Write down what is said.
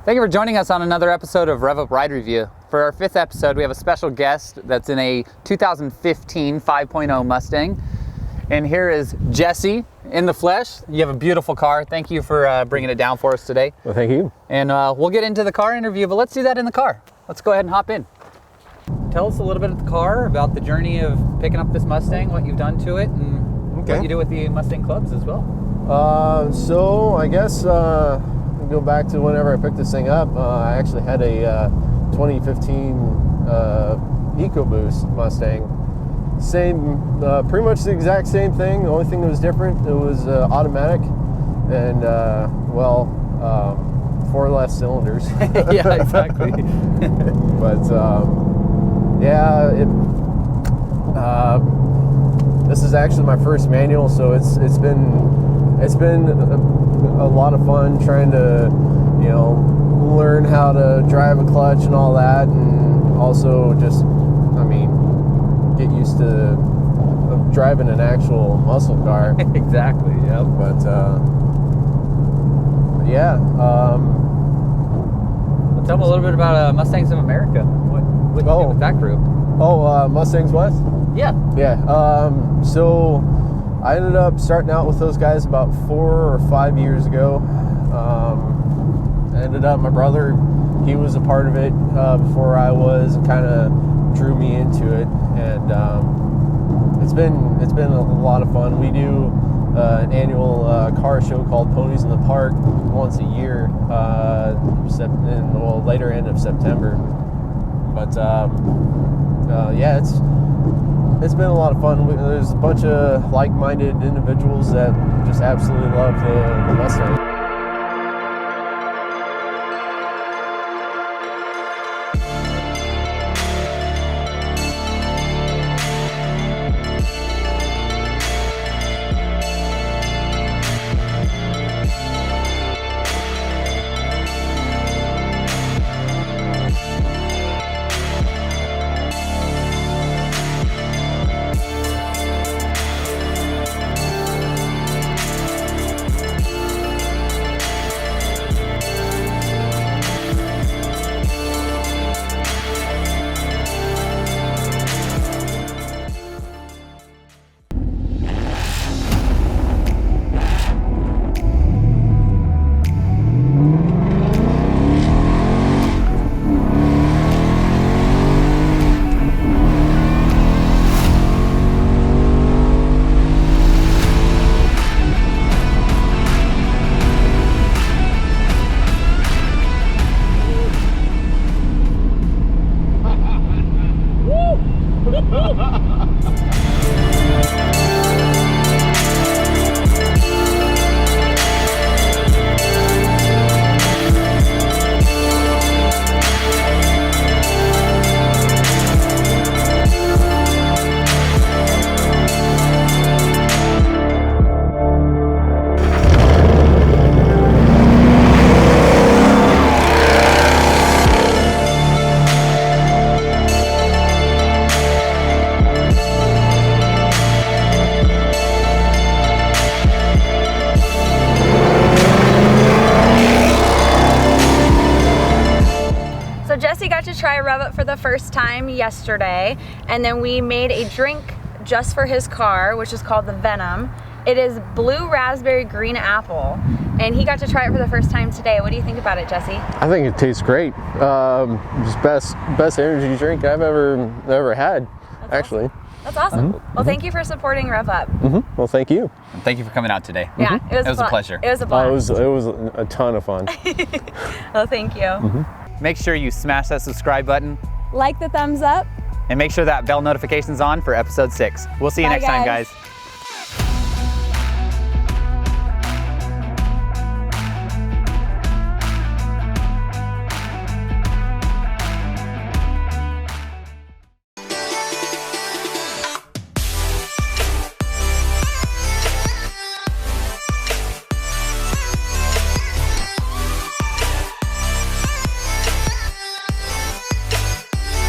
Thank you for joining us on another episode of REVUP Ride Review. For our 5th episode, we have a special guest that's in a 2015 5.0 Mustang. And here is Jesse in the flesh. You have a beautiful car. Thank you for bringing it down for us today. Well, thank you. And we'll get into the car interview, but let's do that in the car. Let's go ahead and hop in. Tell us a little bit of the car, about the journey of picking up this Mustang, what you've done to it, and what you do with the Mustang clubs as well. So I guess go back to whenever I picked this thing up. I actually had a 2015 EcoBoost Mustang. Same, pretty much the exact same thing. The only thing that was different, it was automatic and, 4 less cylinders. Yeah, exactly. But, yeah, this is actually my first manual, so it's been a lot of fun trying to, learn how to drive a clutch and all that, and also just, get used to driving an actual muscle car. Exactly, yeah. But yeah. Well, tell me a little bit about Mustangs of America. What you do with that group? Mustangs West? Yeah. Yeah. So I ended up starting out with those guys about 4 or 5 years ago. I ended up, my brother, he was a part of it before I was, and kind of drew me into it, and it's been a lot of fun. We do an annual car show called Ponies in the Park once a year, later end of September. But yeah, it's been a lot of fun. There's a bunch of like-minded individuals that just absolutely love the Mustang. Jesse got to try REVUP for the first time yesterday, and then we made a drink just for his car, which is called the Venom. It is blue raspberry green apple, and he got to try it for the first time today. What do you think about it, Jesse? I think it tastes great. Just best energy drink I've ever had. That's actually. Awesome. That's awesome. Mm-hmm. Well, thank you for supporting REVUP. Mm-hmm. Well, thank you. And thank you for coming out today. Yeah, it was a pleasure. It was a blast. It was a ton of fun. Well, thank you. Mm-hmm. Make sure you smash that subscribe button. Like the thumbs up. And make sure that bell notification's on for episode 6. We'll see you next time, guys.